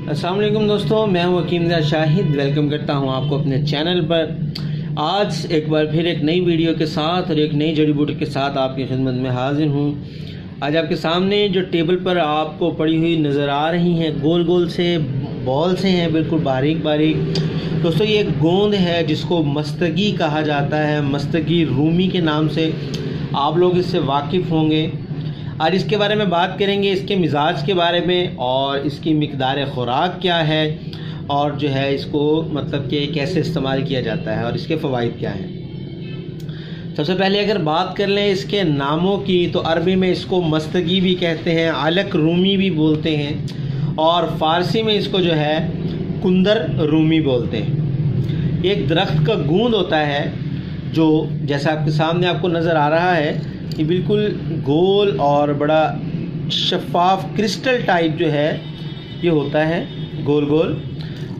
अस्सलाम वालेकुम दोस्तों, मैं हूं हकीम शाहिद। वेलकम करता हूं आपको अपने चैनल पर। आज एक बार फिर एक नई वीडियो के साथ और एक नई जड़ी बूटी के साथ आपकी खिदमत में हाजिर हूं। आज आपके सामने जो टेबल पर आपको पड़ी हुई नज़र आ रही हैं, गोल गोल से बॉल से हैं, बिल्कुल बारीक बारीक। दोस्तों ये एक गोंद है जिसको मस्तगी कहा जाता है, मस्तगी रूमी के नाम से आप लोग इससे वाकिफ़ होंगे। आज इसके बारे में बात करेंगे, इसके मिजाज के बारे में और इसकी मिकदार ख़ुराक क्या है और जो है इसको मतलब कि कैसे इस्तेमाल किया जाता है और इसके फ़वाइद क्या हैं। सबसे पहले अगर बात कर लें इसके नामों की, तो अरबी में इसको मस्तगी भी कहते हैं, आलक रूमी भी बोलते हैं और फ़ारसी में इसको जो है कुंदर रूमी बोलते हैं। एक दरख्त का गूंद होता है जो जैसा आपके सामने आपको नज़र आ रहा है, ये बिल्कुल गोल और बड़ा शफाफ क्रिस्टल टाइप जो है ये होता है, गोल गोल।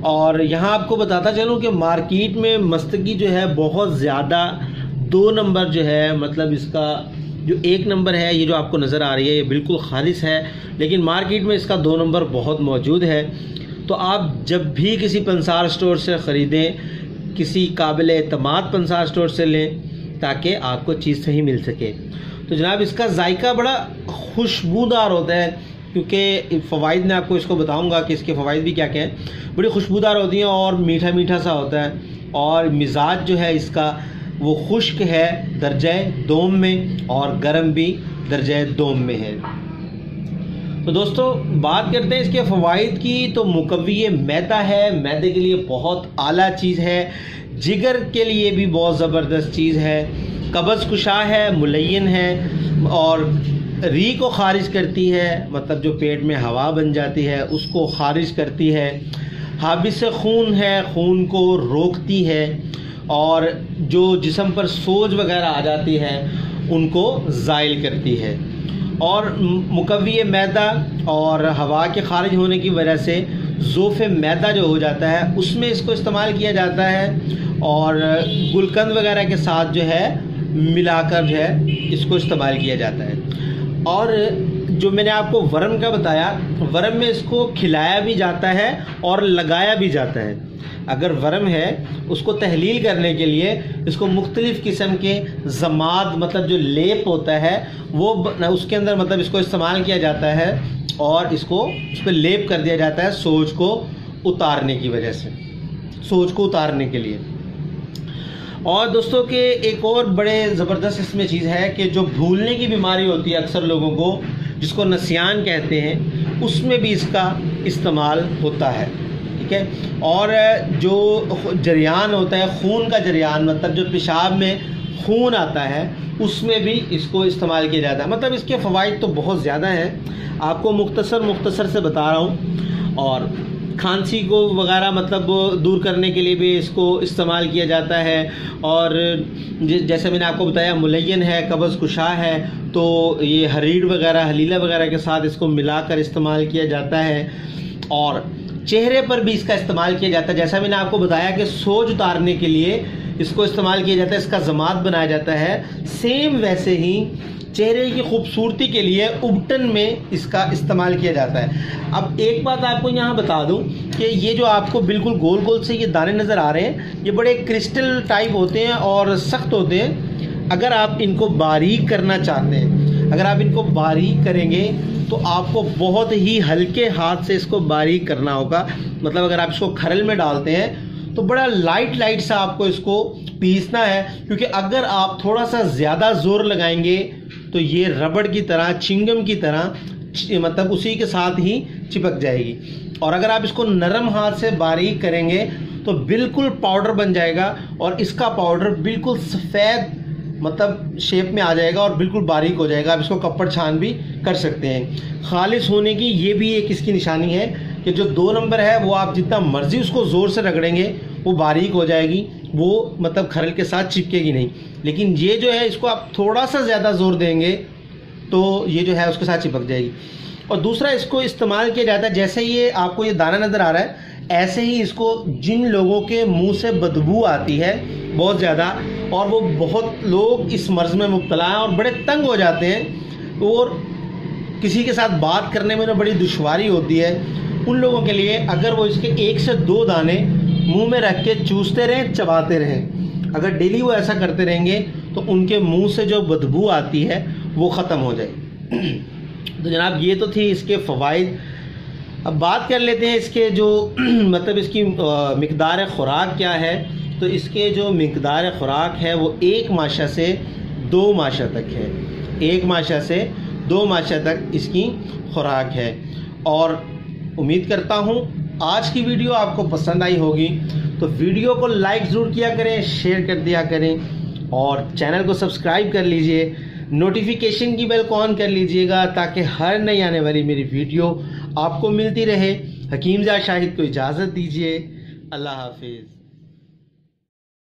और यहाँ आपको बताता चलूँ कि मार्केट में मस्तगी जो है बहुत ज़्यादा 2 नंबर जो है, मतलब इसका जो 1 नंबर है ये जो आपको नज़र आ रही है ये बिल्कुल खालिस है, लेकिन मार्केट में इसका 2 नंबर बहुत मौजूद है। तो आप जब भी किसी पंसार स्टोर से ख़रीदें, किसी काबिल एतमाद पंसार स्टोर से लें ताकि आपको चीज़ सही मिल सके। तो जनाब इसका जायका बड़ा खुशबूदार होता है, क्योंकि फ़वाइद मैं आपको इसको बताऊंगा कि इसके फ़वाइद भी क्या क्या हैं। बड़ी खुशबूदार होती हैं और मीठा मीठा सा होता है और मिजाज जो है इसका वो खुश्क है दर्जे दोम में और गर्म भी दर्जे दोम में है। तो दोस्तों बात करते हैं इसके फ़वाइद की। तो मुकव्वी मैदा है, मैदे के लिए बहुत आला चीज़ है, जिगर के लिए भी बहुत ज़बरदस्त चीज़ है, कब्ज़ कुशा है, मुलय्यन है और री को ख़ारिज करती है, मतलब जो पेट में हवा बन जाती है उसको ख़ारिज करती है, हाबिस खून है, खून को रोकती है और जो जिस्म पर सोज वगैरह आ जाती है उनको ज़ाइल करती है। और मुकव्वी मैदा और हवा के ख़ारिज होने की वजह से ज़ोफ़े मैदा जो हो जाता है उसमें इसको इस्तेमाल किया जाता है और गुलकंद वगैरह के साथ जो है मिलाकर जो है इसको इस्तेमाल किया जाता है। और जो मैंने आपको वरम का बताया, वरम में इसको खिलाया भी जाता है और लगाया भी जाता है। अगर वरम है उसको तहलील करने के लिए इसको मुख्तलिफ़ किस्म के जमात, मतलब जो लेप होता है वो उसके अंदर मतलब इसको इस्तेमाल किया जाता है और इसको उस पर लेप कर दिया जाता है सोज को उतारने की वजह से, सोज को उतारने के लिए। और दोस्तों के एक और बड़े ज़बरदस्त इसमें चीज़ है कि जो भूलने की बीमारी होती है अक्सर लोगों को, जिसको नसियान कहते हैं, उसमें भी इसका इस्तेमाल होता है, ठीक है। और जो जरियान होता है, खून का जरियान, मतलब जो पेशाब में खून आता है उसमें भी इसको इस्तेमाल किया जाता है। मतलब इसके फ़वाइद तो बहुत ज़्यादा हैं, आपको मुख्तसर से बता रहा हूँ। और खांसी को वगैरह मतलब दूर करने के लिए भी इसको इस्तेमाल किया जाता है। और जैसे मैंने आपको बताया मुलय्यन है, कब्ज़ कुशा है, तो ये हरीड़ वगैरह, हलीला वगैरह के साथ इसको मिलाकर इस्तेमाल किया जाता है। और चेहरे पर भी इसका इस्तेमाल किया जाता है, जैसा मैंने आपको बताया कि सोज उतारने के लिए इसको इस्तेमाल किया जाता है, इसका जमात बनाया जाता है। सेम वैसे ही चेहरे की खूबसूरती के लिए उबटन में इसका इस्तेमाल किया जाता है। अब एक बात आपको यहाँ बता दूँ कि ये जो आपको बिल्कुल गोल गोल से ये दाने नज़र आ रहे हैं, ये बड़े क्रिस्टल टाइप होते हैं और सख्त होते हैं। अगर आप इनको बारीक करना चाहते हैं, अगर आप इनको बारीक करेंगे तो आपको बहुत ही हल्के हाथ से इसको बारीक करना होगा। मतलब अगर आप इसको खरल में डालते हैं तो बड़ा लाइट सा आपको इसको पीसना है, क्योंकि अगर आप थोड़ा सा ज़्यादा ज़ोर लगाएंगे तो ये रबड़ की तरह, चिंगम की तरह, मतलब उसी के साथ ही चिपक जाएगी। और अगर आप इसको नरम हाथ से बारीक करेंगे तो बिल्कुल पाउडर बन जाएगा और इसका पाउडर बिल्कुल सफ़ेद मतलब शेप में आ जाएगा और बिल्कुल बारीक हो जाएगा। आप इसको कपड़ छान भी कर सकते हैं। खालिस होने की ये भी एक इसकी निशानी है कि जो 2 नंबर है वो आप जितना मर्जी उसको ज़ोर से रगड़ेंगे वो बारीक हो जाएगी, वो मतलब खरल के साथ चिपकेगी नहीं। लेकिन ये जो है इसको आप थोड़ा सा ज़्यादा ज़ोर देंगे तो ये जो है उसके साथ चिपक जाएगी। और दूसरा इसको इस्तेमाल किया जाता है, जैसे ये आपको ये दाना नज़र आ रहा है, ऐसे ही इसको जिन लोगों के मुंह से बदबू आती है बहुत ज़्यादा और वो बहुत लोग इस मर्ज़ में मुब्तला हैं और बड़े तंग हो जाते हैं और किसी के साथ बात करने में ना बड़ी दुश्वारी होती है, उन लोगों के लिए अगर वो इसके 1 से 2 दाने मुंह में रख के चूसते रहें, चबाते रहें, अगर डेली वो ऐसा करते रहेंगे तो उनके मुंह से जो बदबू आती है वो ख़त्म हो जाएगी। तो जनाब ये तो थी इसके फ़वाइद। अब बात कर लेते हैं इसके जो मतलब इसकी मिक़दार ख़ुराक क्या है। तो इसके जो मिक़दार ख़ुराक है वो 1 माशा से 2 माशा तक है। 1 माशा से 2 माशा तक इसकी ख़ुराक है। और उम्मीद करता हूँ आज की वीडियो आपको पसंद आई होगी। तो वीडियो को लाइक ज़रूर किया करें, शेयर कर दिया करें और चैनल को सब्सक्राइब कर लीजिए। नोटिफिकेशन की बेल को ऑन कर लीजिएगा ताकि हर नई आने वाली मेरी वीडियो आपको मिलती रहे। हकीम ज़ाद शाहिद को इजाज़त दीजिए। अल्लाह हाफिज़।